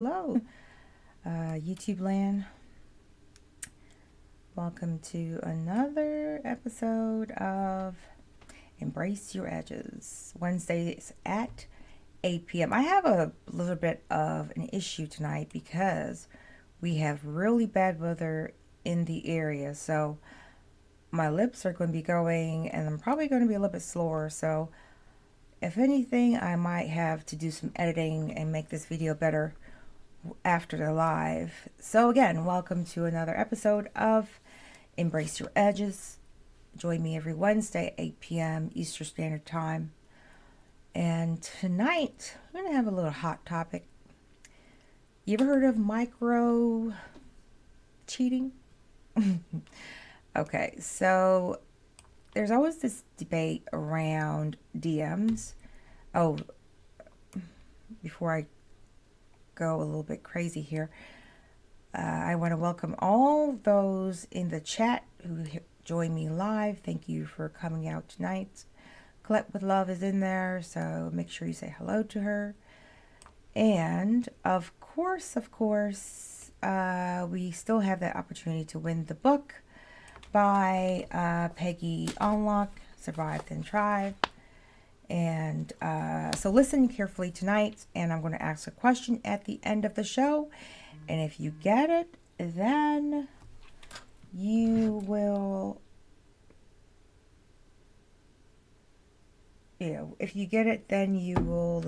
Hello, YouTube land. Welcome to another episode of Embrace Your Edges, Wednesdays at 8 p.m. I have a little bit of an issue tonight because we have really bad weather in the area. So my lips are going to be going and I'm probably going to be a little bit slower. So if anything, I might have to do some editing and make this video better after the live. So again, welcome to another episode of Embrace Your Edges. Join me every Wednesday, 8 p.m. Eastern Standard Time. And tonight, we're going to have a little hot topic. You ever heard of micro cheating? Okay, so there's always this debate around DMs. Oh, before I go a little bit crazy here, I want to welcome all those in the chat who join me live. Thank you for coming out tonight. Collect with Love is in there, so make sure you say hello to her. And of course, we still have that opportunity to win the book by Peggy Unlock, Survive Then Thrive. And so listen carefully tonight, and I'm going to ask a question at the end of the show. And if you get it, then you will, if you get it, then you will,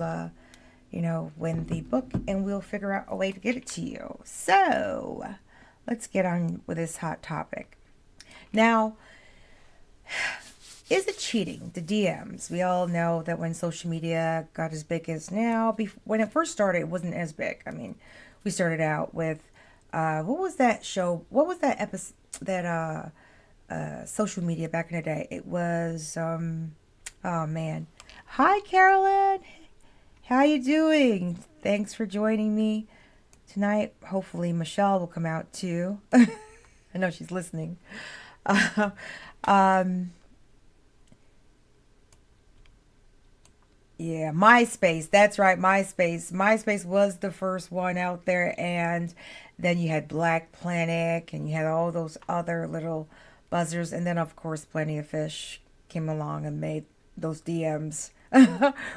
win the book, and we'll figure out a way to get it to you. So let's get on with this hot topic. Now, is it cheating, the DMs? We all know that when social media got as big as now, when it first started, it wasn't as big. I mean, we started out with, what was that show? What was that episode, that social media back in the day? It was, oh man. Hi, Carolyn. How you doing? Thanks for joining me tonight. Hopefully Michelle will come out too. I know she's listening. Yeah, MySpace. That's right, MySpace. MySpace was the first one out there, and then you had Black Planet, and you had all those other little buzzers, and then of course Plenty of Fish came along and made those DMs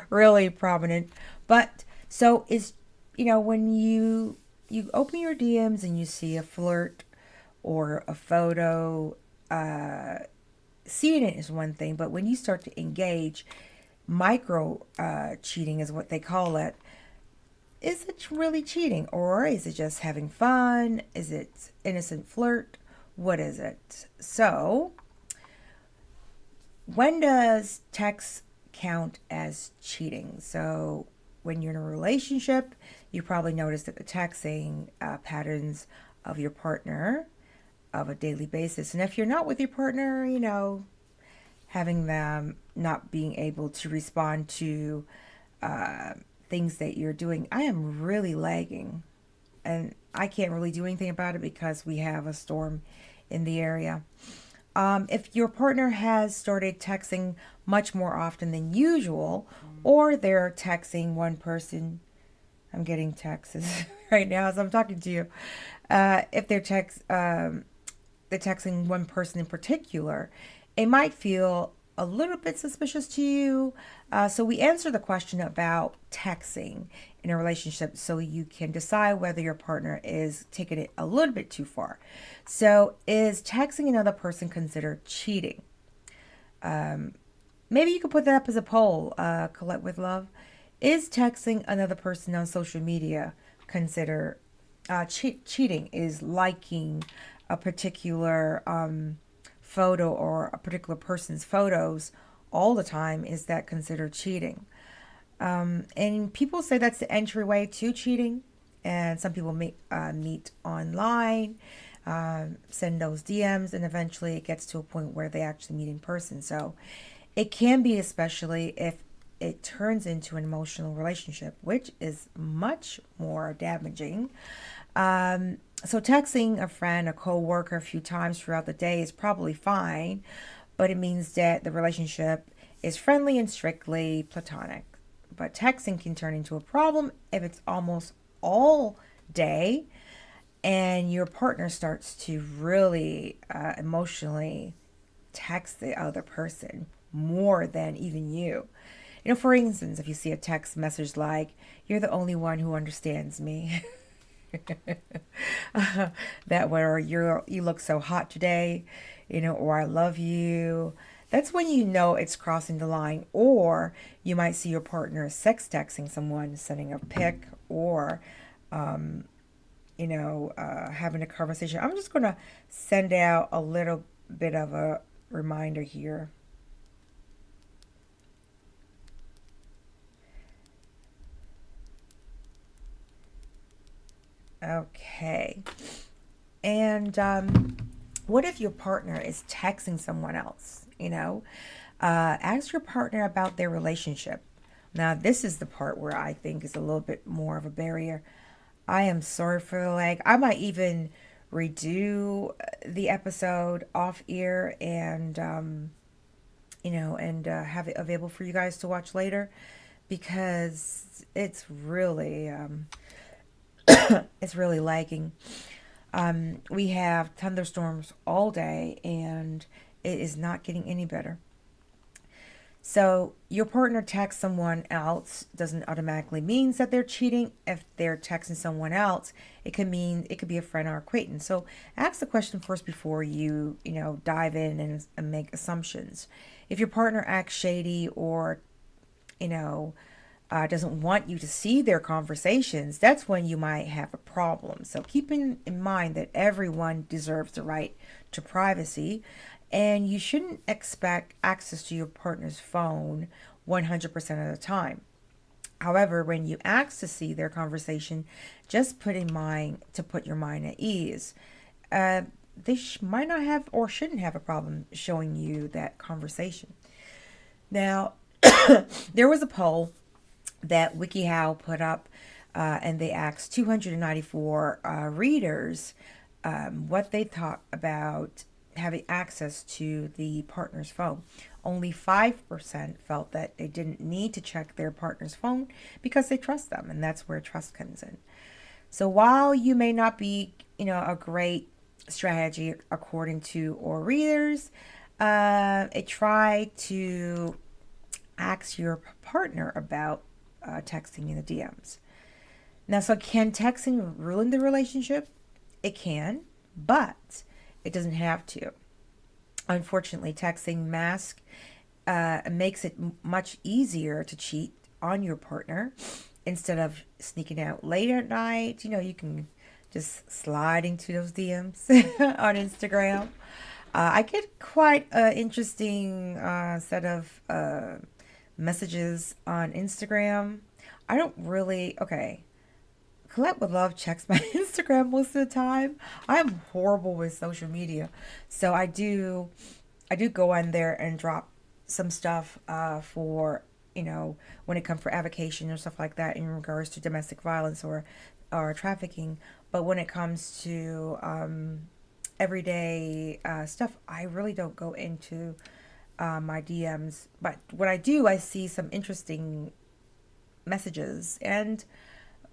really prominent. But so is when you open your DMs and you see a flirt or a photo, seeing it is one thing, but when you start to engage, micro cheating is what they call it. Is it really cheating, or is it just having fun? Is it innocent flirt? What is it? So when does text count as cheating? So when you're in a relationship, you probably noticed that the texting patterns of your partner of a daily basis. And if you're not with your partner, having them not being able to respond to things that you're doing, I am really lagging. And I can't really do anything about it because we have a storm in the area. If your partner has started texting much more often than usual, or they're texting one person, I'm getting texts right now as I'm talking to you. If they're texting one person in particular, it might feel a little bit suspicious to you. So we answer the question about texting in a relationship so you can decide whether your partner is taking it a little bit too far. So is texting another person considered cheating? Maybe you could put that up as a poll, Collect with Love. Is texting another person on social media considered cheating? Is liking a particular photo or a particular person's photos all the time, is that considered cheating? And people say that's the entryway to cheating, and some people meet online, send those DMs, and eventually it gets to a point where they actually meet in person. So it can be, especially if it turns into an emotional relationship, which is much more damaging. So texting a friend, a co-worker a few times throughout the day is probably fine, but it means that the relationship is friendly and strictly platonic. But texting can turn into a problem if it's almost all day, and your partner starts to really emotionally text the other person more than even you. For instance, if you see a text message like, "You're the only one who understands me," that where you look so hot today, or "I love you," that's when you know it's crossing the line. Or you might see your partner sex texting someone, sending a pic, or having a conversation. I'm just gonna send out a little bit of a reminder here. Okay. And what if your partner is texting someone else? Ask your partner about their relationship. Now, this is the part where I think is a little bit more of a barrier. I am sorry for the lag. I might even redo the episode off air and have it available for you guys to watch later, because it's really lagging. We have thunderstorms all day, and it is not getting any better. So your partner texts someone else doesn't automatically means that they're cheating. If they're texting someone else, it could be a friend or acquaintance. So ask the question first before you dive in and make assumptions. If your partner acts shady, or you know doesn't want you to see their conversations, that's when you might have a problem. So keep in mind that everyone deserves the right to privacy, and you shouldn't expect access to your partner's phone 100% of the time. However, when you ask to see their conversation, just put your mind at ease. They might not have or shouldn't have a problem showing you that conversation. Now, there was a poll that WikiHow put up, and they asked 294 readers what they thought about having access to the partner's phone. Only 5% felt that they didn't need to check their partner's phone because they trust them, and that's where trust comes in. So while you may not be, a great strategy according to our readers, try to ask your partner about texting in the DMs. Now, so can texting ruin the relationship? It can, but it doesn't have to. Unfortunately, texting makes it much easier to cheat on your partner. Instead of sneaking out late at night, you can just slide into those DMs on Instagram. I get quite an interesting set of messages on Instagram. I don't really, okay. Colette with Love checks my Instagram most of the time. I'm horrible with social media. So I do go on there and drop some stuff for, when it comes for avocation or stuff like that in regards to domestic violence or trafficking. But when it comes to everyday stuff, I really don't go into my DMs. But when I do, I see some interesting messages, and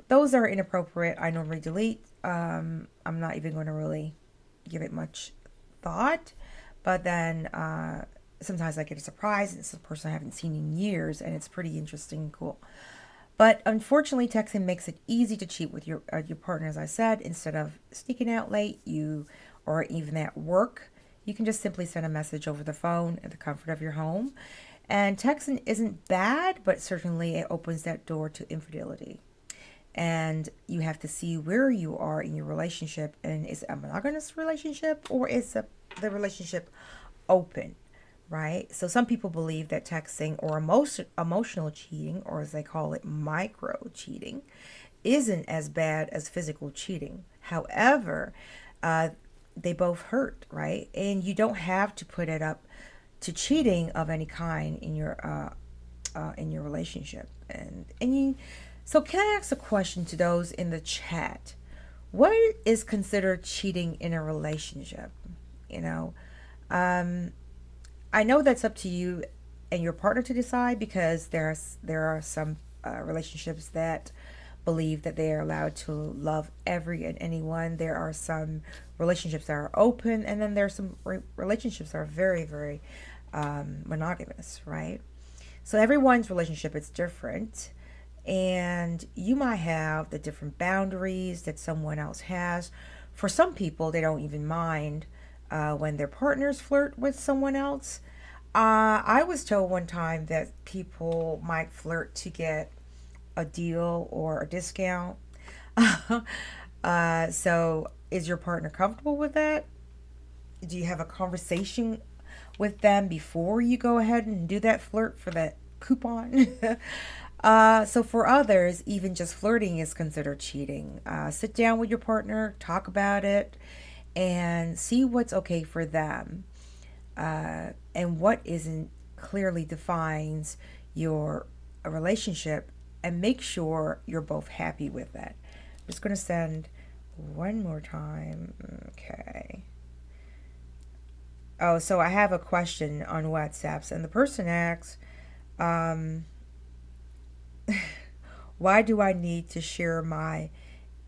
those are inappropriate. I normally delete. I'm not even going to really give it much thought. But then sometimes I get a surprise, and it's a person I haven't seen in years, and it's pretty interesting and cool. But unfortunately, texting makes it easy to cheat with your partner, as I said. Instead of sneaking out late, or even at work, you can just simply send a message over the phone at the comfort of your home. And texting isn't bad, but certainly it opens that door to infidelity. And you have to see where you are in your relationship, and is it a monogamous relationship, or is the relationship open, right? So some people believe that texting or emotional cheating, or as they call it, micro cheating, isn't as bad as physical cheating. However, they both hurt, right? And you don't have to put it up to cheating of any kind in your relationship. So can I ask a question to those in the chat? What is considered cheating in a relationship? I know that's up to you and your partner to decide, because there are some relationships that believe that they are allowed to love every and anyone. There are some relationships that are open, and then there are some relationships that are very, very monogamous, right? So everyone's relationship is different, and you might have the different boundaries that someone else has. For some people, they don't even mind when their partners flirt with someone else. I was told one time that people might flirt to get a deal or a discount. So, is your partner comfortable with that? Do you have a conversation with them before you go ahead and do that flirt for that coupon? So, for others, even just flirting is considered cheating. Sit down with your partner, talk about it, and see what's okay for them, and what isn't clearly defines your relationship, and make sure you're both happy with that. I'm just going to send one more time. Okay. Oh, so I have a question on WhatsApps, and the person asks, um, why do I need to share my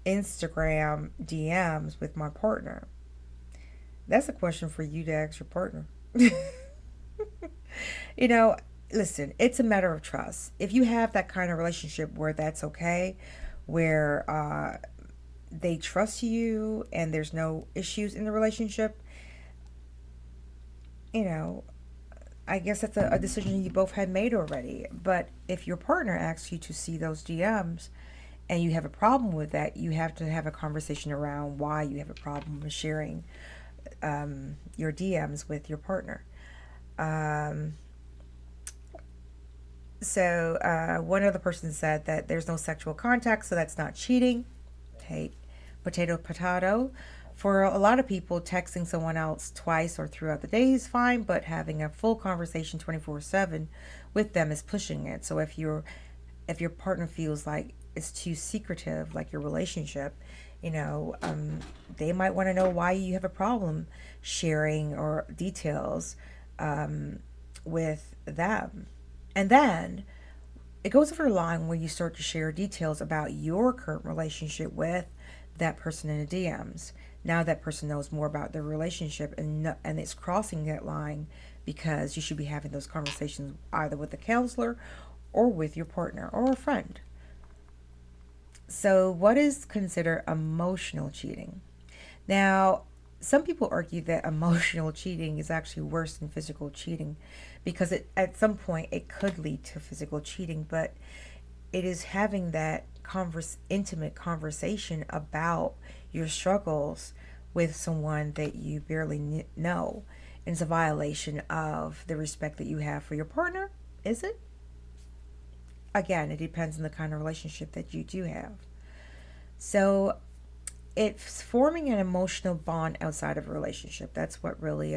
Instagram DMs with my partner? That's a question for you to ask your partner. You know, listen, it's a matter of trust. If you have that kind of relationship where that's okay, where they trust you and there's no issues in the relationship, you know, I guess that's a decision you both had made already. But if your partner asks you to see those DMs and you have a problem with that, you have to have a conversation around why you have a problem with sharing your DMs with your partner. Um, so one other person said that there's no sexual contact, so that's not cheating. Hey, potato, potato. For a lot of people, texting someone else twice or throughout the day is fine, but having a full conversation 24/7 with them is pushing it. So if your partner feels like it's too secretive, like your relationship, you know, they might want to know why you have a problem sharing or details with them. And then it goes over the line when you start to share details about your current relationship with that person in the DMs. Now that person knows more about their relationship, and it's crossing that line, because you should be having those conversations either with a counselor or with your partner or a friend. So, what is considered emotional cheating? Now, some people argue that emotional cheating is actually worse than physical cheating, because at some point it could lead to physical cheating, but it is having that intimate conversation about your struggles with someone that you barely know. And it's a violation of the respect that you have for your partner, is it? Again, it depends on the kind of relationship that you do have. So it's forming an emotional bond outside of a relationship. That's what really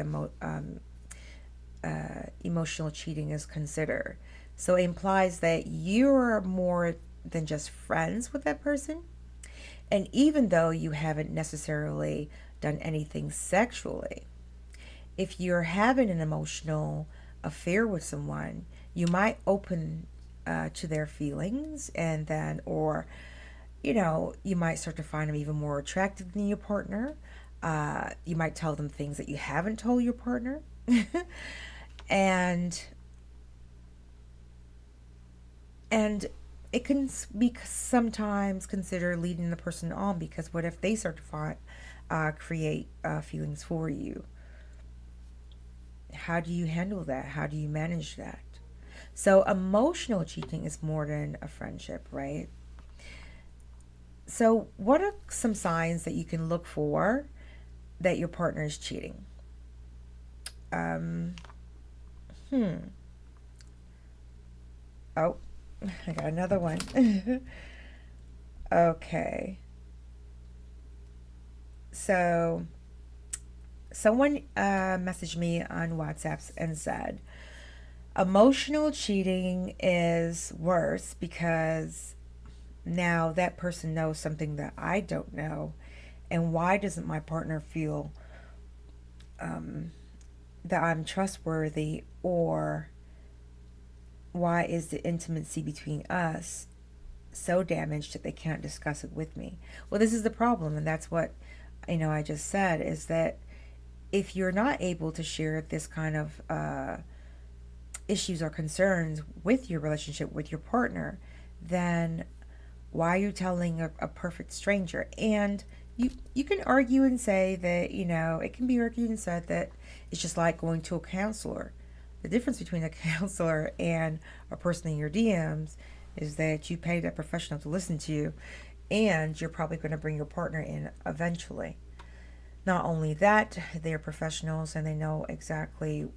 emotional cheating is considered. So it implies that you're more than just friends with that person. And even though you haven't necessarily done anything sexually, if you're having an emotional affair with someone, you might open to their feelings, and then, or, you know, you might start to find them even more attractive than your partner. You might tell them things that you haven't told your partner. and and it can be sometimes considered leading the person on, because what if they start to create feelings for you? How do you handle that? How do you manage that? So emotional cheating is more than a friendship, right? So what are some signs that you can look for that your partner is cheating? Um, hmm. Oh, I got another one. Okay. So someone messaged me on WhatsApp and said, emotional cheating is worse because now that person knows something that I don't know. And why doesn't my partner feel um, that I'm trustworthy? Or why is the intimacy between us so damaged that they can't discuss it with me. Well, this is the problem, and that's what I just said, is that if you're not able to share this kind of issues or concerns with your relationship with your partner, then why are you telling a perfect stranger? And you can argue and say that, it can be argued and said that it's just like going to a counselor. The difference between a counselor and a person in your DMs is that you pay that professional to listen to you, and you're probably going to bring your partner in eventually. Not only that, they're professionals and they know exactly,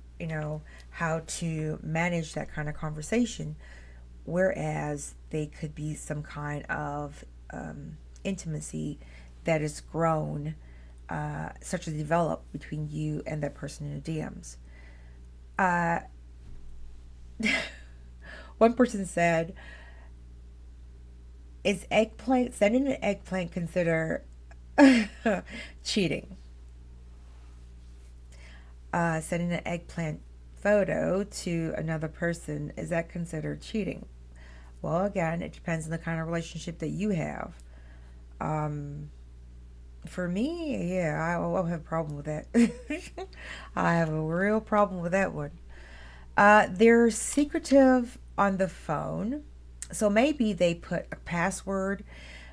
how to manage that kind of conversation, whereas they could be some kind of intimacy that is grown, such as developed between you and that person in the DMs. Uh, One person said, "Is eggplant sending an eggplant consider cheating?" Sending an eggplant photo to another person, is that considered cheating? Well, again, it depends on the kind of relationship that you have. Um, for me, yeah, I will have a problem with that. I have a real problem with that one. They're secretive on the phone. So maybe they put a password,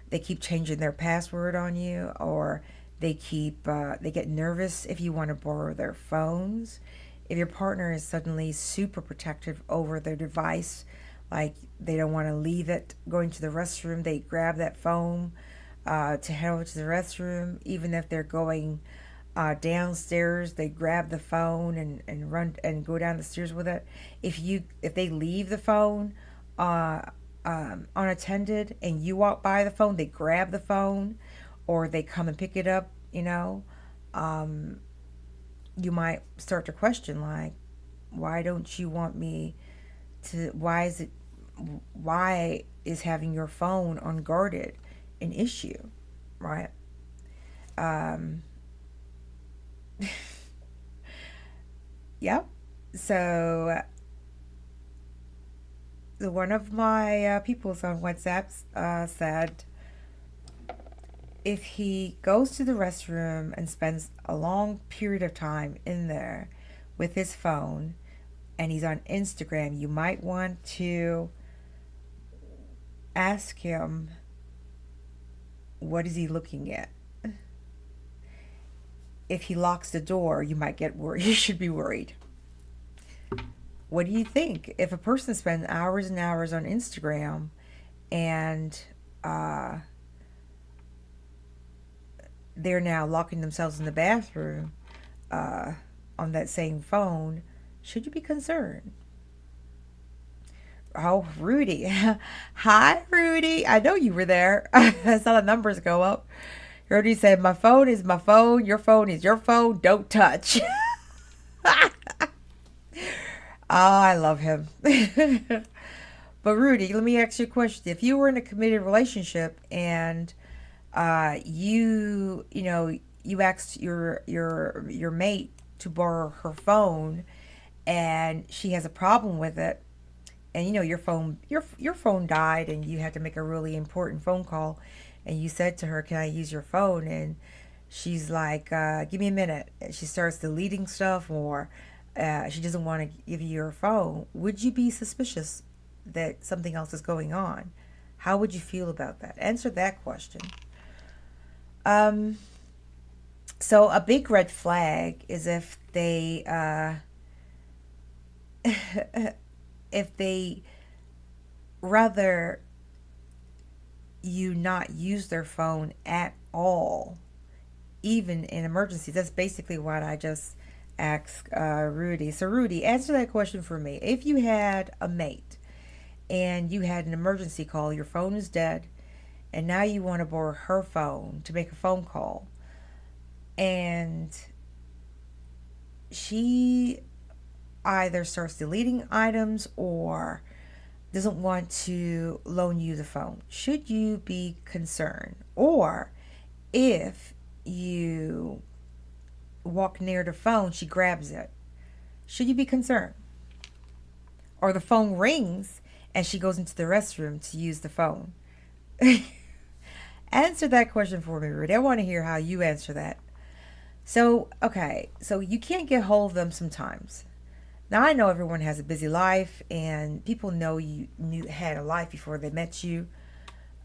they keep changing their password on you, or they get nervous if you want to borrow their phones. If your partner is suddenly super protective over their device, like they don't want to leave it going to the restroom, they grab that phone to head over to the restroom. Even if they're going downstairs, they grab the phone and run and go down the stairs with it. If they leave the phone uh, unattended and you walk by the phone, they grab the phone, or they come and pick it up. Um, you might start to question, like, why don't you want me to? Why is having your phone unguarded an issue, right? Um, yep. So one of my peoples on WhatsApp said if he goes to the restroom and spends a long period of time in there with his phone and he's on Instagram, you might want to ask him, what is he looking at? If he locks the door, you might get worried. You should be worried. What do you think? If a person spends hours and hours on Instagram and they're now locking themselves in the bathroom on that same phone, should you be concerned? Oh, Rudy. Hi, Rudy. I know you were there. I saw the numbers go up. Rudy said, my phone is my phone. Your phone is your phone. Don't touch. Oh, I love him. But Rudy, let me ask you a question. If you were in a committed relationship and you asked your mate to borrow her phone, and she has a problem with it, and your phone died, and you had to make a really important phone call, and you said to her, "Can I use your phone?" And she's like, "Give me a minute." And she starts deleting stuff, or she doesn't want to give you your phone. Would you be suspicious that something else is going on? How would you feel about that? Answer that question. Um, so a big red flag is if they rather you not use their phone at all, even in emergencies. That's basically what I just asked Rudy. So Rudy, answer that question for me. If you had a mate and you had an emergency call, your phone is dead, and now you want to borrow her phone to make a phone call, and she either starts deleting items or doesn't want to loan you the phone, should you be concerned? Or if you walk near the phone, she grabs it, should you be concerned? Or the phone rings and she goes into the restroom to use the phone, Answer that question for me, Rudy. I want to hear how you answer that. So, okay, so you can't get hold of them sometimes. Now, I know everyone has a busy life, and people know had a life before they met you.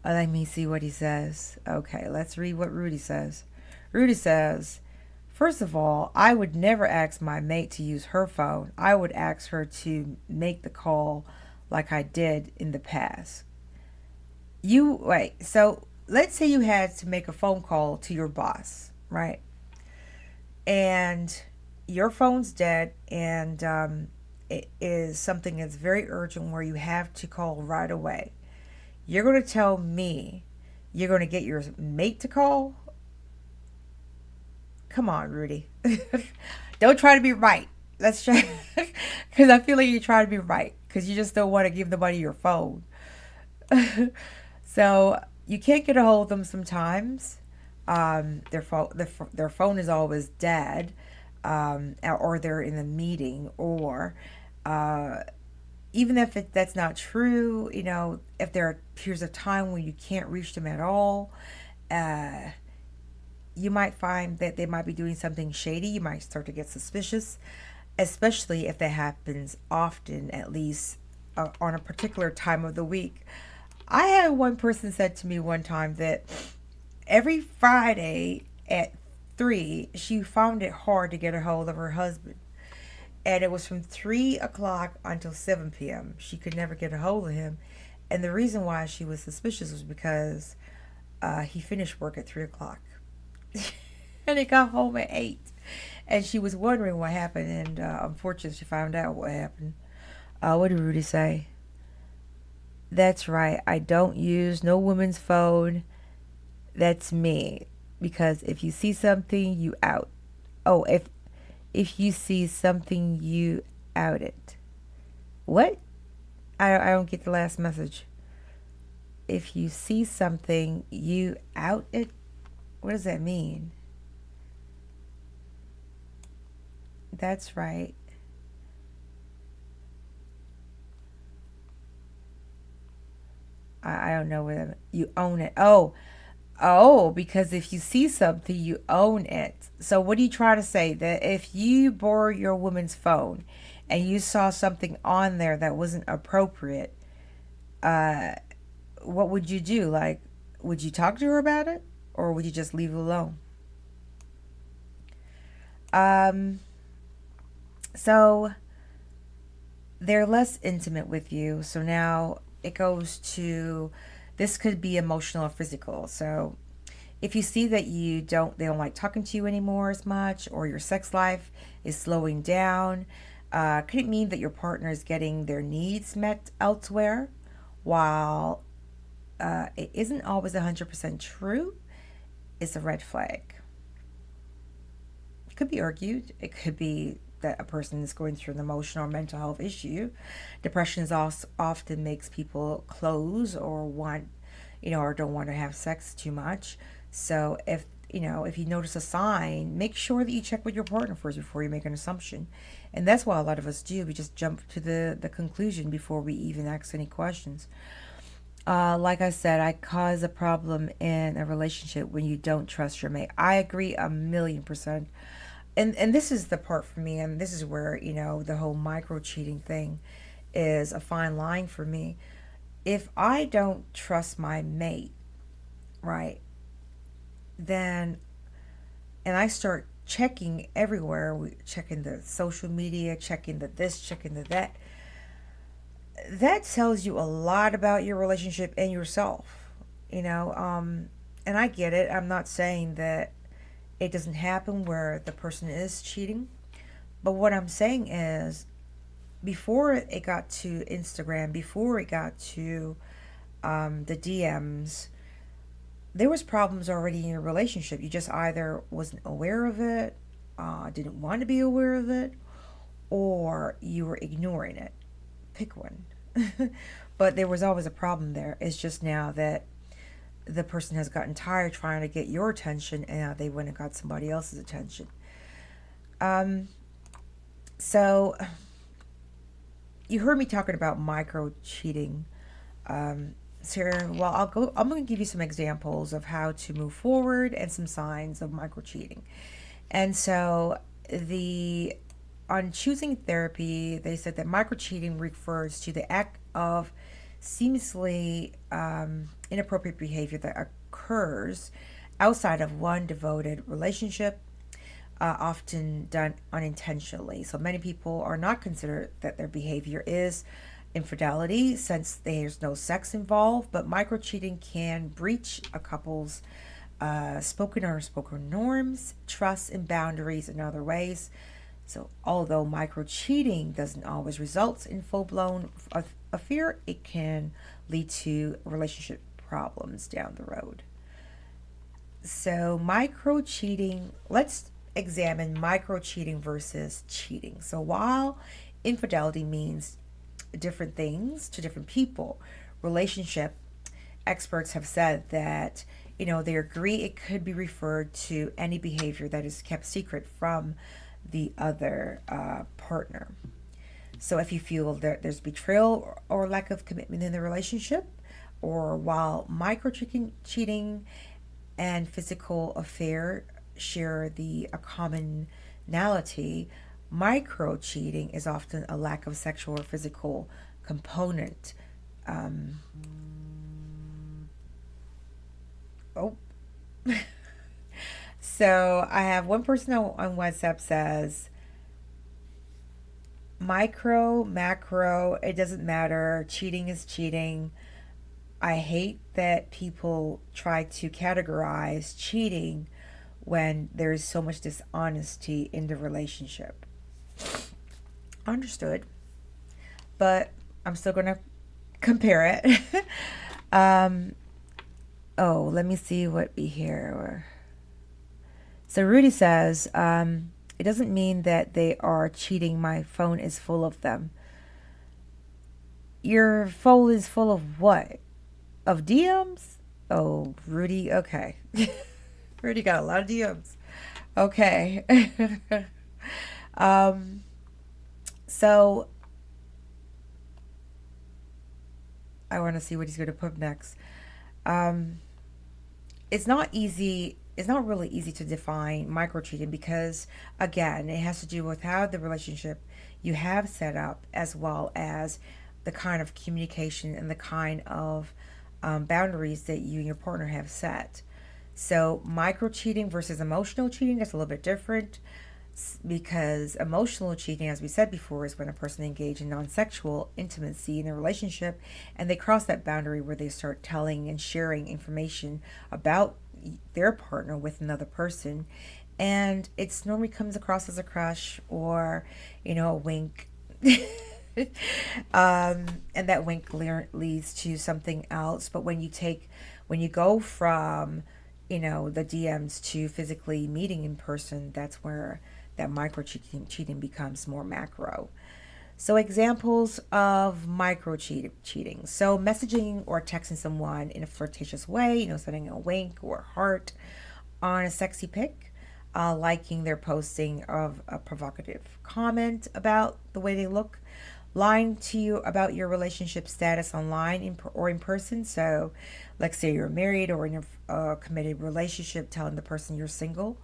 Let me see what he says. Okay, let's read what Rudy says. Rudy says, first of all, I would never ask my mate to use her phone. I would ask her to make the call like I did in the past. Wait, so let's say you had to make a phone call to your boss, right? And your phone's dead, and it is something that's very urgent where you have to call right away. You're going to tell me you're going to get your mate to call? Come on, Rudy. Don't try to be right. Let's try. Because I feel like you try to be right. Because you just don't want to give nobody your phone. So you can't get a hold of them sometimes. Their phone is always dead. Or they're in a meeting. Or even if that's not true, if there are periods of time when you can't reach them at all, you might find that they might be doing something shady. You might start to get suspicious, especially if that happens often, at least on a particular time of the week. I had one person said to me one time that every Friday at 3, she found it hard to get a hold of her husband. And it was from 3 o'clock until 7 p.m. She could never get a hold of him. And the reason why she was suspicious was because he finished work at 3 o'clock. And he got home at 8. And she was wondering what happened. And unfortunately, she found out what happened. What did Rudy say? That's right. I don't use no woman's phone. That's me. Because if you see something, you out. Oh, if you see something, you out it. What? I don't get the last message. If you see something, you out it? What does that mean? That's right. I don't know whether you own it. Oh, because if you see something, you own it. So what do you try to say? That if you borrow your woman's phone and you saw something on there that wasn't appropriate, uh, what would you do? Like, would you talk to her about it, or would you just leave it alone? Um, so they're less intimate with you. So now it goes to, this could be emotional or physical. So if you see that they don't like talking to you anymore as much, or your sex life is slowing down, could it mean that your partner is getting their needs met elsewhere? While it isn't always 100% true, it's a red flag. It could be argued. It could be that a person is going through an emotional or mental health issue. Depression is also often makes people close or want, or don't want to have sex too much. So if you notice a sign, make sure that you check with your partner first before you make an assumption. And that's what a lot of us do. We just jump to the conclusion before we even ask any questions. Like I said, I cause a problem in a relationship when you don't trust your mate. I agree 1,000,000%. And this is the part for me, and this is where the whole micro cheating thing is a fine line for me. If I don't trust my mate, right, then and I start checking everywhere, checking the social media, checking the this, checking the that, that tells you a lot about your relationship and yourself. And I get it. I'm not saying that it doesn't happen where the person is cheating. But what I'm saying is, before it got to Instagram, before it got to the DMs, there was problems already in your relationship. You just either wasn't aware of it, didn't want to be aware of it, or you were ignoring it. Pick one. But there was always a problem there. It's just now that the person has gotten tired trying to get your attention, and now they went and got somebody else's attention. So you heard me talking about micro cheating. So, well, I'm going to give you some examples of how to move forward and some signs of micro cheating. And so, the on choosing therapy, they said that micro cheating refers to the act of seamlessly inappropriate behavior that occurs outside of one devoted relationship, often done unintentionally. So many people are not considered that their behavior is infidelity since there's no sex involved, but micro cheating can breach a couple's spoken or unspoken norms, trust, and boundaries in other ways. So, although micro cheating doesn't always result in full blown affair, it can lead to relationship problems down the road. So, micro cheating, let's examine micro cheating versus cheating. So, while infidelity means different things to different people, relationship experts have said that they agree it could be referred to any behavior that is kept secret from the other partner. So if you feel that there's betrayal or lack of commitment in the relationship, or while micro cheating and physical affair share a commonality, micro cheating is often a lack of sexual or physical component. Um, oh, so I have one person on WhatsApp says, micro, macro, it doesn't matter. Cheating is cheating. I hate that people try to categorize cheating when there is so much dishonesty in the relationship. Understood. But I'm still going to compare it. um, oh, let me see what we hear. So Rudy says, it doesn't mean that they are cheating. My phone is full of them. Your phone is full of what? Of DMs? Oh, Rudy, okay. Rudy got a lot of DMs. Okay. um, so I want to see what he's going to put next. Um, it's not easy. It's not really easy to define micro cheating because, again, it has to do with how the relationship you have set up, as well as the kind of communication and the kind of boundaries that you and your partner have set. So, micro cheating versus emotional cheating, that's a little bit different because emotional cheating, as we said before, is when a person engages in non-sexual intimacy in a relationship and they cross that boundary where they start telling and sharing information about their partner with another person, and it's normally comes across as a crush or a wink. And that wink leads to something else. But when you go from the DMs to physically meeting in person, that's where that micro cheating becomes more macro. So examples of micro cheating. So messaging or texting someone in a flirtatious way, sending a wink or a heart on a sexy pic, liking their posting of a provocative comment about the way they look, lying to you about your relationship status online or in person. So let's say you're married or in a committed relationship, telling the person you're single.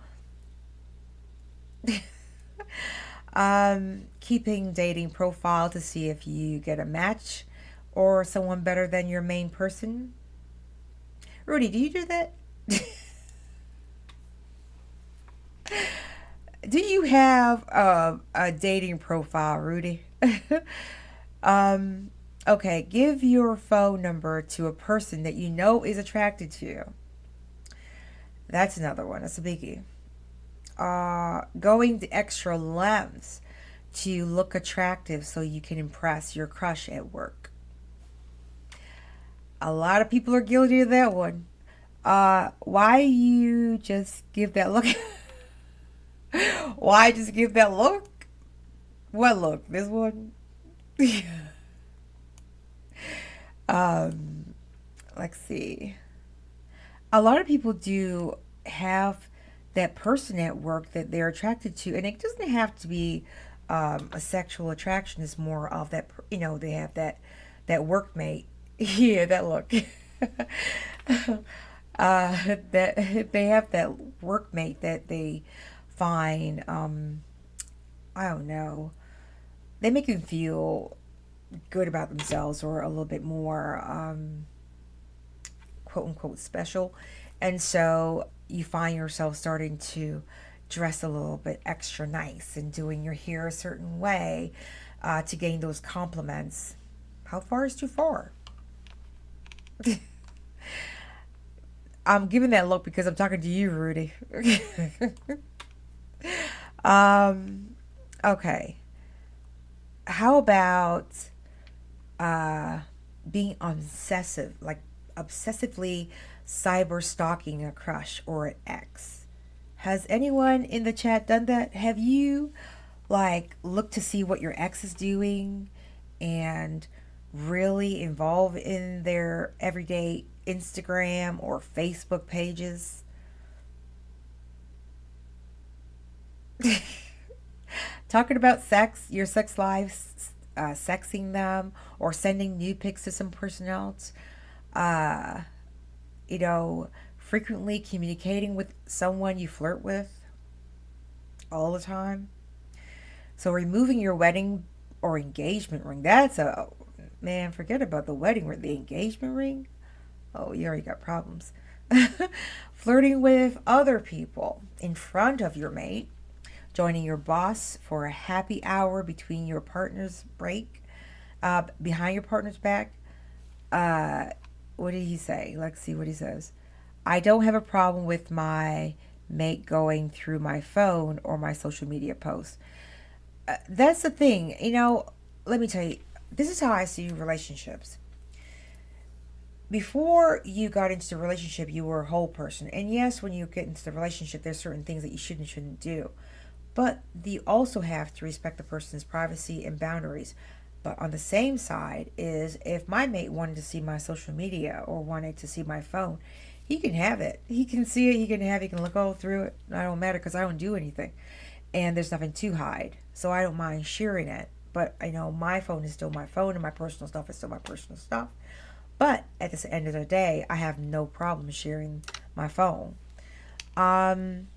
Keeping dating profile to see if you get a match or someone better than your main person. Rudy, do you do that? Do you have a dating profile, Rudy? Okay, give your phone number to a person that you know is attracted to you. That's another one. That's a biggie. Going the extra lengths to look attractive so you can impress your crush at work. A lot of people are guilty of that one. Why you just give that look? Why just give that look? What look? This one? Let's see. A lot of people do have that person at work that they're attracted to, and it doesn't have to be a sexual attraction. It's more of that, they have that workmate Yeah, that look. That they have that workmate that they find, I don't know, they make them feel good about themselves or a little bit more, quote unquote, special. And so you find yourself starting to dress a little bit extra nice and doing your hair a certain way to gain those compliments. How far is too far? I'm giving that look because I'm talking to you, Rudy. um, okay. How about uh, being obsessive, like obsessively cyber stalking a crush or an ex? Has anyone in the chat done that? Have you like looked to see what your ex is doing and really involved in their everyday Instagram or Facebook pages? Talking about sex, your sex life, sexing them, or sending nude pics to some person else. Uh, you know, frequently communicating with someone you flirt with all the time. So removing your wedding or engagement ring, that's a man, forget about the wedding ring, the engagement ring. Oh, you already got problems. Flirting with other people in front of your mate, joining your boss for a happy hour between your partner's break, behind your partner's back. Uh, what did he say? Let's see what he says. I don't have a problem with my mate going through my phone or my social media posts. That's the thing. Let me tell you, this is how I see relationships. Before you got into the relationship, you were a whole person. And yes, when you get into the relationship, there's certain things that you shouldn't do. But you also have to respect the person's privacy and boundaries. But on the same side is if my mate wanted to see my social media or wanted to see my phone, he can have it. He can see it. He can have it. He can look all through it. I don't matter because I don't do anything. And there's nothing to hide. So I don't mind sharing it. But I know my phone is still my phone and my personal stuff is still my personal stuff. But at the end of the day, I have no problem sharing my phone. Um,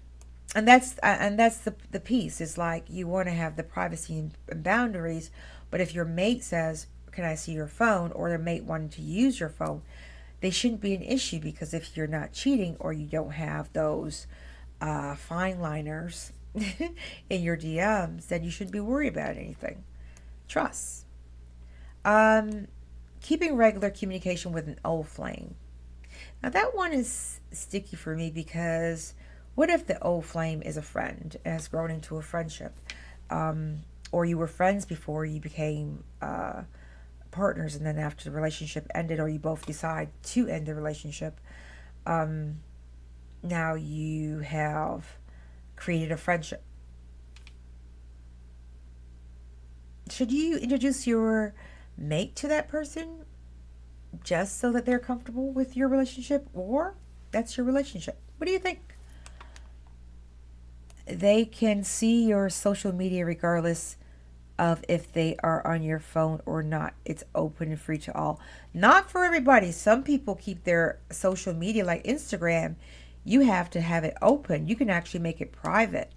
and that's the piece. It's like you want to have the privacy and boundaries, but if your mate says, "Can I see your phone?" or their mate wanting to use your phone, they shouldn't be an issue because if you're not cheating or you don't have those fine liners in your DMs, then you shouldn't be worried about anything. Trust. Um, Keeping regular communication with an old flame. Now that one is sticky for me because what if the old flame is a friend and has grown into a friendship? Um, or you were friends before you became partners, and then after the relationship ended, or you both decide to end the relationship, um, now you have created a friendship. Should you introduce your mate to that person just so that they're comfortable with your relationship, or that's your relationship? What do you think? They can see your social media regardless of if they are on your phone or not. It's open and free to all. Not for everybody. Some people keep their social media, like Instagram, you have to have it open. You can actually make it private.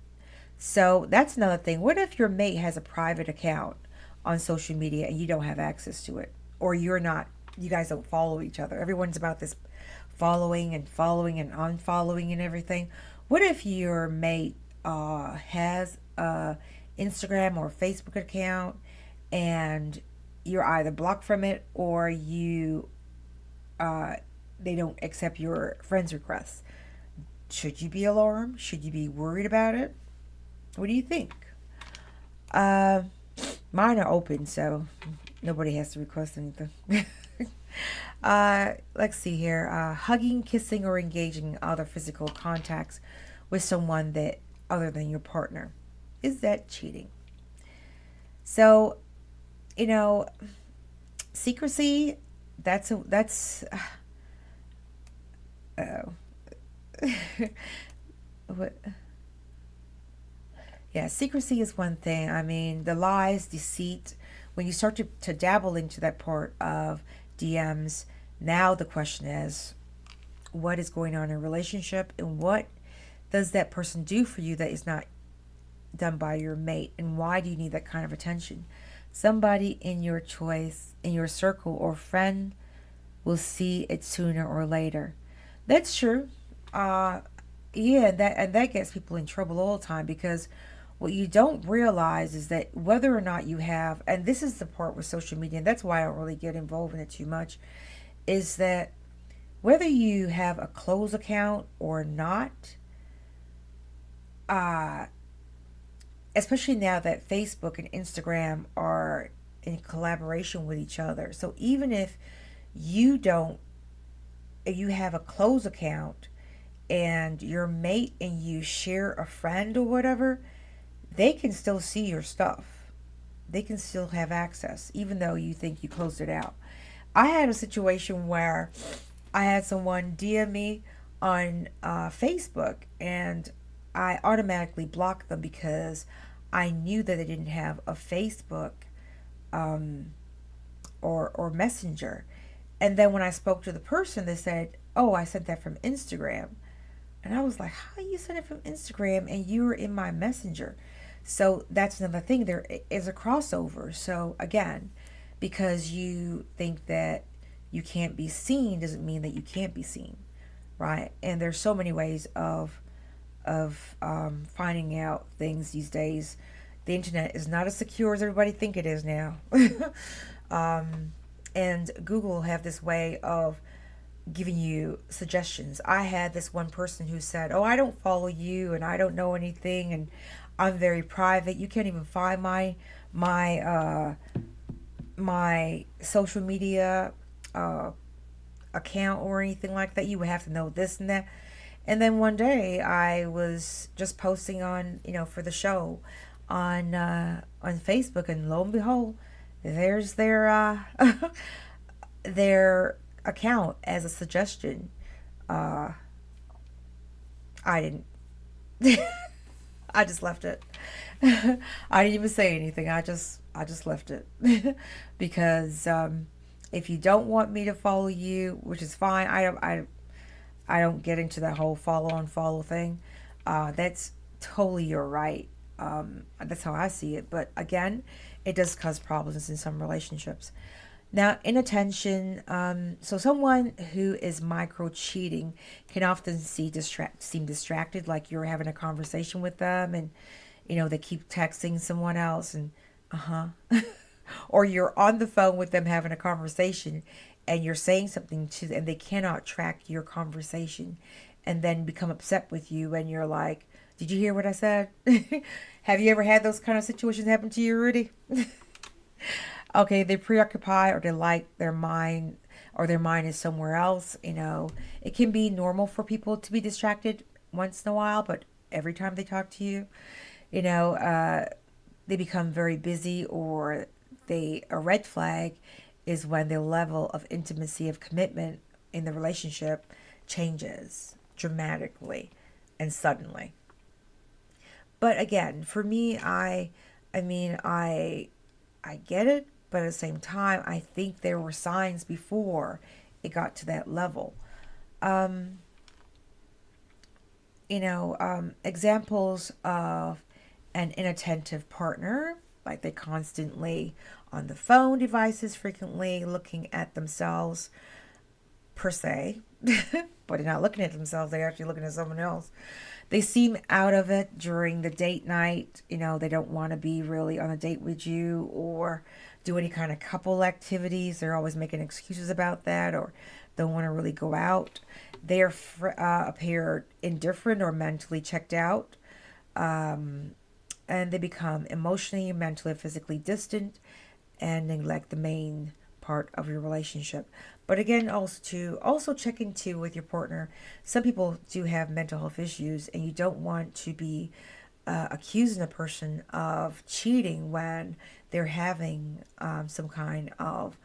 So that's another thing. What if your mate has a private account on social media and you don't have access to it? Or you're not, you guys don't follow each other. Everyone's about this following and unfollowing and everything. What if your mate has a Instagram or Facebook account and you're either blocked from it or you uh, they don't accept your friend's requests? Should you be alarmed? Should you be worried about it? What do you think? Uh, Mine are open, so nobody has to request anything. Let's see here. Hugging, kissing, or engaging in other physical contacts with someone that other than your partner. Is that cheating? So, you know, secrecy, that's oh. What, yeah, secrecy is one thing. I mean, the lies, deceit, when you start to dabble into that part of DMs. Now the question is, what is going on in a relationship, and what does that person do for you that is not done by your mate, and why do you need that kind of attention? Somebody in your choice, in your circle or friend, will see it sooner or later. That's true. Uh, yeah, that gets people in trouble all the time, because what you don't realize is that whether or not you have, and this is the part with social media, and that's why I don't really get involved in it too much, is that whether you have a closed account or not, uh, especially now that Facebook and Instagram are in collaboration with each other. So even if you don't, if you have a closed account and your mate and you share a friend or whatever, they can still see your stuff. They can still have access, even though you think you closed it out. I had a situation where I had someone DM me on Facebook, and I automatically blocked them because I knew that they didn't have a Facebook um, or Messenger. And then when I spoke to the person, they said, "Oh, I sent that from Instagram." And I was like, "How you sent it from Instagram and you were in my Messenger?" So that's another thing. There is a crossover. So again, because you think that you can't be seen doesn't mean that you can't be seen, right? And there's so many ways of finding out things these days. The internet is not as secure as everybody think it is now. um, and Google have this way of giving you suggestions. I had this one person who said, "Oh, I don't follow you, and I don't know anything, and I'm very private. You can't even find my my social media uh, account or anything like that. You would have to know this and that." And then one day I was just posting on, for the show on Facebook, and lo and behold, there's their account as a suggestion. Uh, I didn't. I just left it. I didn't even say anything. I just left it because if you don't want me to follow you, which is fine, I don't get into that whole follow on follow thing. That's totally your right. That's how I see it. But again, it does cause problems in some relationships. Now, inattention. So someone who is micro cheating can often seem distracted, like you're having a conversation with them, and they keep texting someone else, and or you're on the phone with them having a conversation, and you're saying something to them, and they cannot track your conversation, and then become upset with you, and you're like, "Did you hear what I said?" Have you ever had those kind of situations happen to you, Rudy? Okay, they preoccupy, or they like their mind, or their mind is somewhere else. It can be normal for people to be distracted once in a while, but every time they talk to you, you know, uh, they become very busy, or a red flag is when the level of intimacy of commitment in the relationship changes dramatically and suddenly. But again, for me, I mean, I get it, but at the same time, I think there were signs before it got to that level. Um, Examples of an inattentive partner, like they constantly on the phone devices, frequently looking at themselves per se, but they're not looking at themselves, they're actually looking at someone else. They seem out of it during the date night. They don't want to be really on a date with you or do any kind of couple activities. They're always making excuses about that, or don't want to really go out. They appear indifferent or mentally checked out. Um, and they become emotionally, mentally, physically distant and neglect the main part of your relationship. But again, also check into with your partner. Some people do have mental health issues, and you don't want to be accusing a person of cheating when they're having some kind of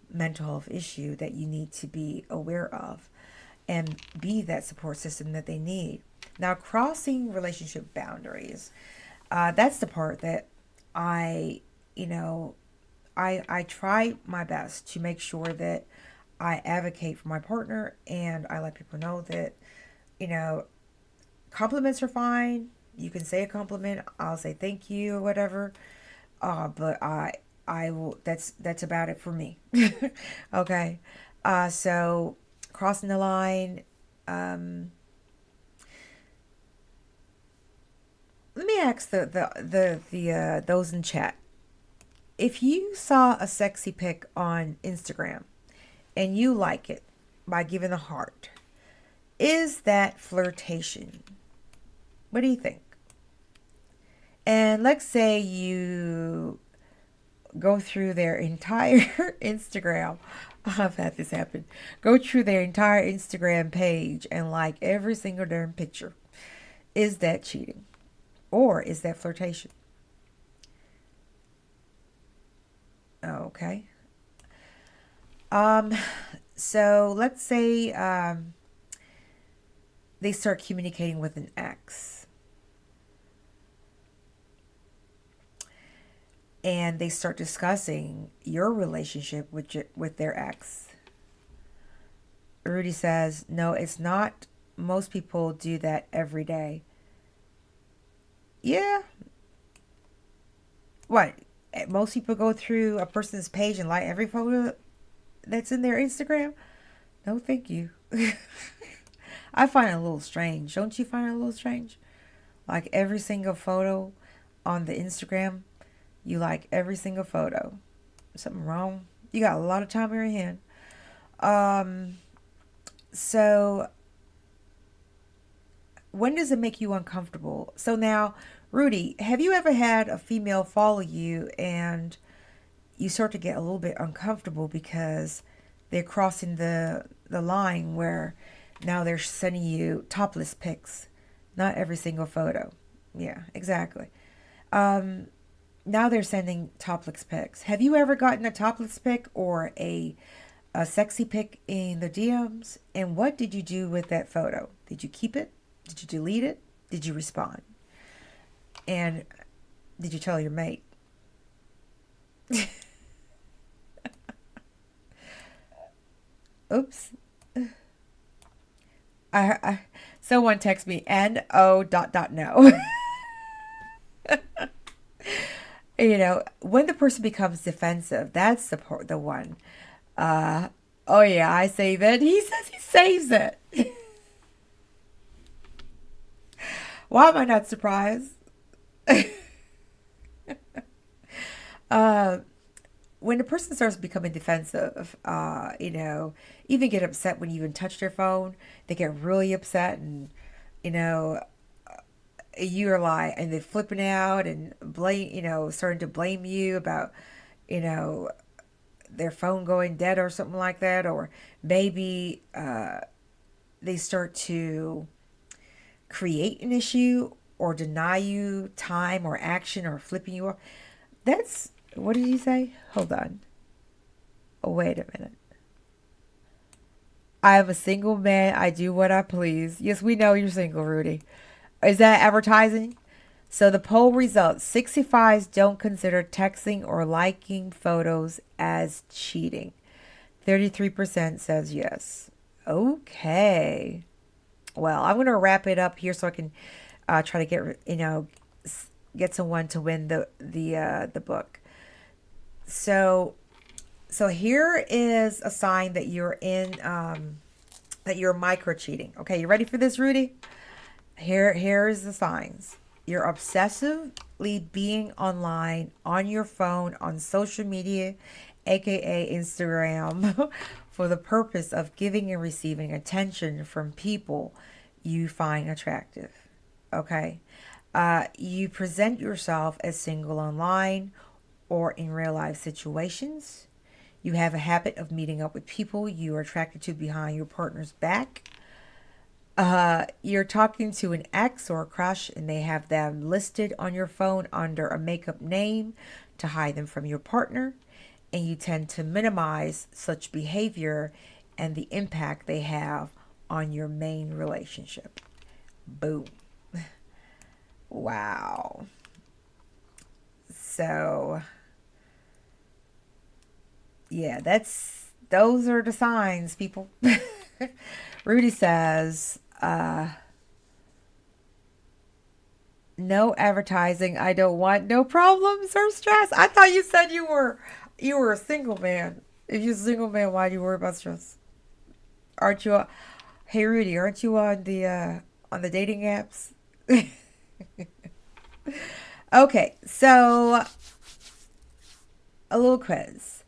mental health issue that you need to be aware of and be that support system that they need. Now, crossing relationship boundaries. That's the part that I, you know, I try my best to make sure that I advocate for my partner, and I let people know that, you know, compliments are fine. You can say a compliment. I'll say thank you or whatever. But I will. That's about it for me. Okay. So crossing the line. Um, Let me ask the those in chat. If you saw a sexy pic on Instagram and you like it by giving a heart, is that flirtation? What do you think? And let's say you go through their entire Instagram. I've had this happen. Go through their entire Instagram page and like every single darn picture. Is that cheating? Or is that flirtation? Okay. Um, so let's say they start communicating with an ex and they start discussing your relationship with their ex. Rudy says, "No, it's not. Most people do that every day." Yeah. What? Most people go through a person's page and like every photo that's in their Instagram? No, thank you. I find it a little strange. Don't you find it a little strange? Like every single photo on the Instagram, you like every single photo. Something wrong? You got a lot of time in your hand. Um, so when does it make you uncomfortable? So now, Rudy, have you ever had a female follow you and you start to get a little bit uncomfortable because they're crossing the line where now they're sending you topless pics, not every single photo. Yeah, exactly. Um, Now they're sending topless pics. Have you ever gotten a topless pic or a sexy pic in the DMs? And what did you do with that photo? Did you keep it? Did you delete it? Did you respond? And did you tell your mate? Oops. I someone text me no dot dot no. When the person becomes defensive, that's the one. Uh, oh yeah, I save it. He says he saves it. Why am I not surprised? Uh, when the person starts becoming defensive, even get upset when you even touch their phone, they get really upset and, you know, you're like, and they're flipping out and starting to blame you about, you know, their phone going dead or something like that, or maybe they start to create an issue or deny you time or action or flipping you off. That's what did you say? Hold on. Oh, wait a minute. I am a single man. I do what I please. Yes, we know you're single, Rudy. Is that advertising? So the poll results 65s don't consider texting or liking photos as cheating. 33% says yes. Okay. Well, I'm going to wrap it up here so I can try to get someone to win the book. So here is a sign that you're in that you're micro cheating. Okay, you ready for this, Rudy? Here's the signs. You're obsessively being online on your phone on social media, aka Instagram, for the purpose of giving and receiving attention from people you find attractive. Okay. You present yourself as single online or in real life situations. You have a habit of meeting up with people you are attracted to behind your partner's back. You're talking to an ex or a crush and they have them listed on your phone under a makeup name to hide them from your partner. And you tend to minimize such behavior and the impact they have on your main relationship. Boom. Wow. So, yeah, those are the signs, people. Rudy says, no advertising. I don't want no problems or stress. I thought you said you were a single man. If you're a single man, why do you worry about stress? Aren't you? Hey Rudy, aren't you on the dating apps? Okay, so a little quiz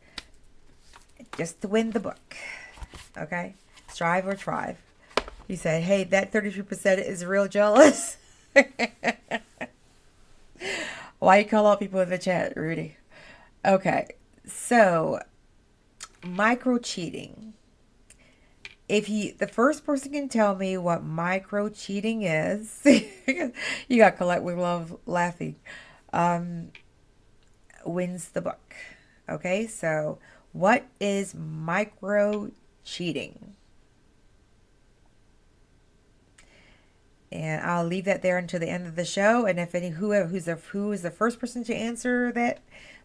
just to win the book. Okay, strive or thrive. You said, hey, that 33% is real jealous. Why you call out people in the chat, Rudy? Okay, so micro cheating. If the first person can tell me what micro cheating is, you got Colette with Love laughing, um, wins the book. Okay, so what is micro cheating? And I'll leave that there until the end of the show. And if any who is the first person to answer that,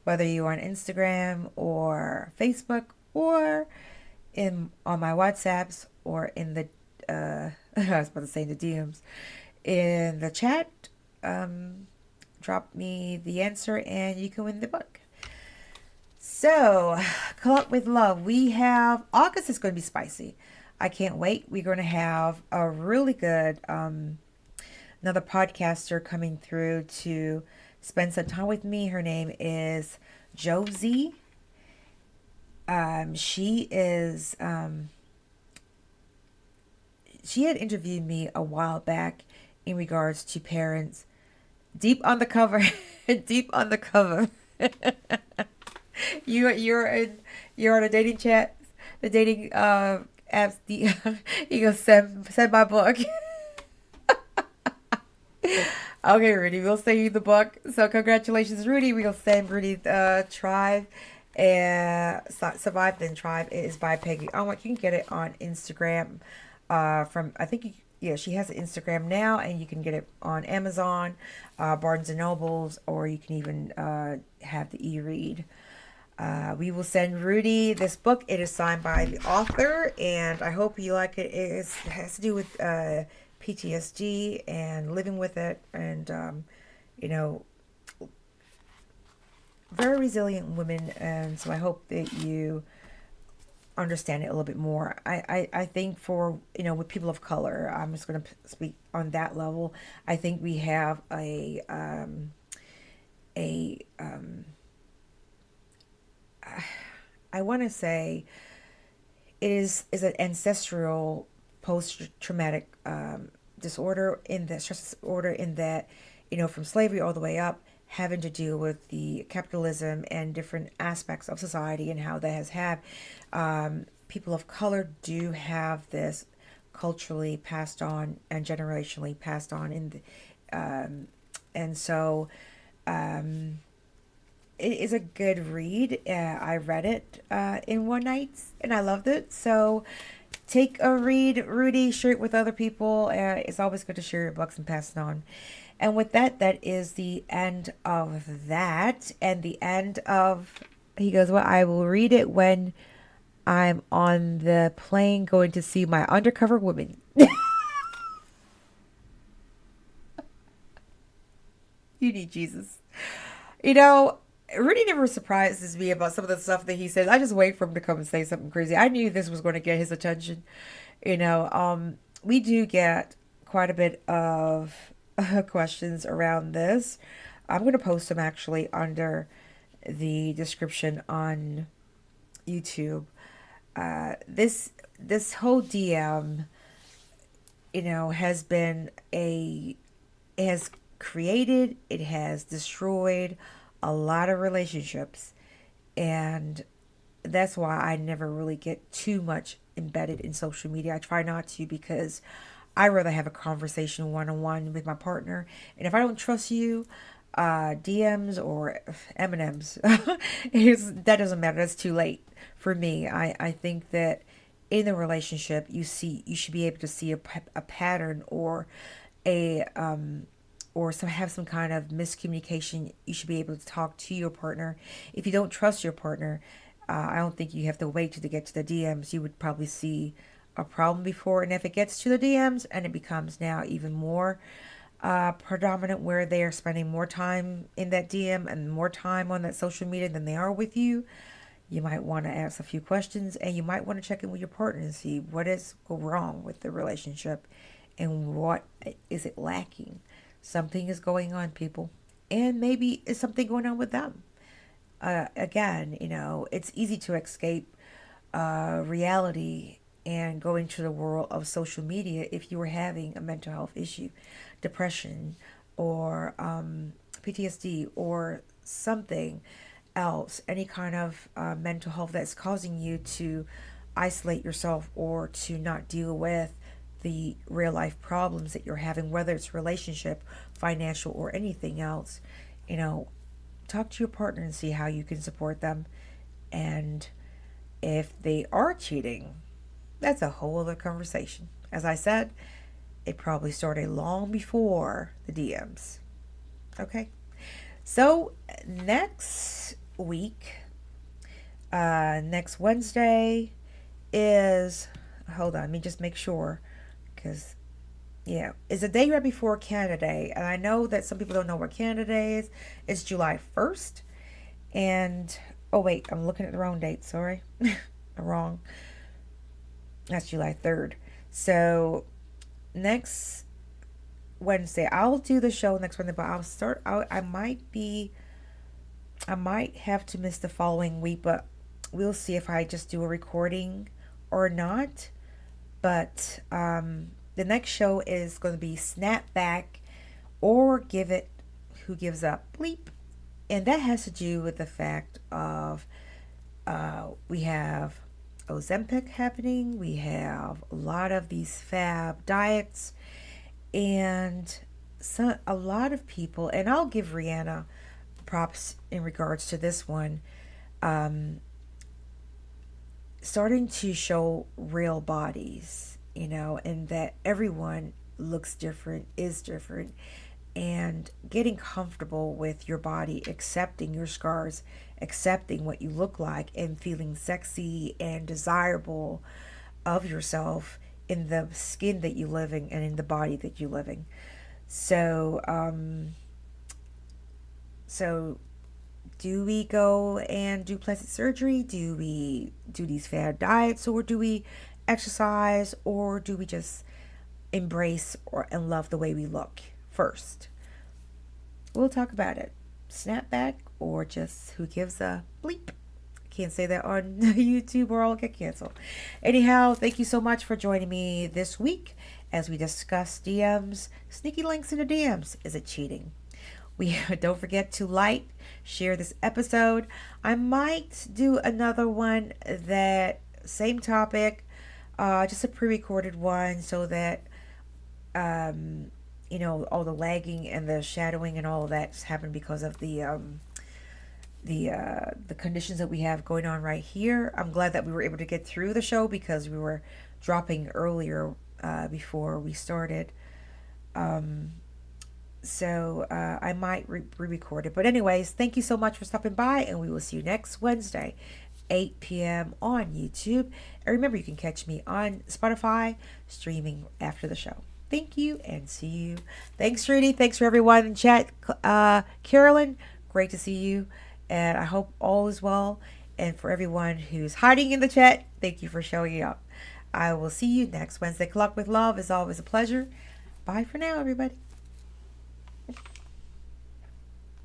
whether you're on Instagram or Facebook or in on my WhatsApps or in the I was about to say in the DMs in the chat, drop me the answer and you can win the book. So, Collect with Love. We have August is going to be spicy. I can't wait. We're going to have a really good another podcaster coming through to spend some time with me. Her name is Josie. She is she had interviewed me a while back in regards to parents deep on the cover deep on the cover. You're on a dating chat, the dating apps. You go send my book. Okay, Rudy, we'll send you the book. So congratulations, Rudy. We'll send Rudy Tribe and Survive Then Tribe. It is by Peggy. Oh, you can get it on Instagram. From I think yeah, she has an Instagram now, and you can get it on Amazon, Barnes and Nobles, or you can even have the e-read. We will send Rudy this book. It is signed by the author, and I hope you like it. It has to do with PTSD and living with it, and you know, very resilient women. And so I hope that you understand it a little bit more. I think for with people of color, I'm just going to speak on that level. I think we have a I want to say is an ancestral post-traumatic disorder, in that stress disorder, in that from slavery all the way up, having to deal with the capitalism and different aspects of society and how that has had people of color do have this culturally passed on and generationally passed on in the, and so it is a good read. I read it in one night and I loved it. So take a read, Rudy, share it with other people. It's always good to share your books and pass it on. And with that, that is the end of that. And the end of, he goes, well, I will read it when I'm on the plane going to see my undercover woman. You need Jesus. Rudy never surprises me about some of the stuff that he says. I just wait for him to come and say something crazy. I knew this was going to get his attention. We do get quite a bit of questions around this. I'm going to post them actually under the description on YouTube. This whole DM, has been it has created, it has destroyed a lot of relationships, and that's why I never really get too much embedded in social media. I try not to, because I rather have a conversation one-on-one with my partner, and if I don't trust you, DMs or M&Ms, that doesn't matter. That's too late for me. I think that in a relationship, you should be able to see a pattern, or have some kind of miscommunication. You should be able to talk to your partner. If you don't trust your partner, I don't think you have to wait to get to the DMs. You would probably see a problem before, and if it gets to the DMs and it becomes now even more predominant, where they are spending more time in that DM and more time on that social media than they are with you, you might want to ask a few questions, and you might want to check in with your partner and see what is wrong with the relationship and what is it lacking. Something is going on, people, and maybe it's something going on with them. Again, it's easy to escape reality and go into the world of social media if you were having a mental health issue, depression, or PTSD, or something else, any kind of mental health that's causing you to isolate yourself or to not deal with the real life problems that you're having, whether it's relationship, financial, or anything else. You know, talk to your partner and see how you can support them. And if they are cheating, that's a whole other conversation. As I said, it probably started long before the DMs. Okay? So, next week, next Wednesday is, hold on, let me just make sure, because, yeah, it's the day right before Canada Day. And I know that some people don't know what Canada Day is. It's July 1st. And, oh, wait, I'm looking at the wrong date. Sorry. Wrong. That's July 3rd. So, next Wednesday, I'll do the show next Wednesday, but I'll start out. I might have to miss the following week, but we'll see if I just do a recording or not. But the next show is going to be Snap Back or Give It Who Gives Up Bleep. And that has to do with the fact of we have Ozempic happening. We have a lot of these fab diets. And a lot of people, and I'll give Rihanna props in regards to this one, starting to show real bodies, and that everyone looks different, is different, and getting comfortable with your body, accepting your scars, accepting what you look like, and feeling sexy and desirable of yourself in the skin that you live in and in the body that you live in. So, do we go and do plastic surgery? Do we do these fad diets, or do we exercise, or do we just embrace and love the way we look first? We'll talk about it. Snapback or just who gives a bleep? Can't say that on YouTube or I'll get canceled. Anyhow, thank you so much for joining me this week as we discuss DMs, sneaky links in the DMs. Is it cheating? We don't forget to share this episode. I might do another one that same topic, just a pre-recorded one, so that all the lagging and the shadowing and all of that's happened because of the conditions that we have going on right here. I'm glad that we were able to get through the show because we were dropping earlier before we started. So I might re-record it. But anyways, thank you so much for stopping by, and we will see you next Wednesday, 8 p.m. on YouTube. And remember, you can catch me on Spotify streaming after the show. Thank you, and see you. Thanks, Rudy. Thanks for everyone in chat. Carolyn, great to see you. And I hope all is well. And for everyone who's hiding in the chat, thank you for showing up. I will see you next Wednesday. Clock with Love is always a pleasure. Bye for now, everybody.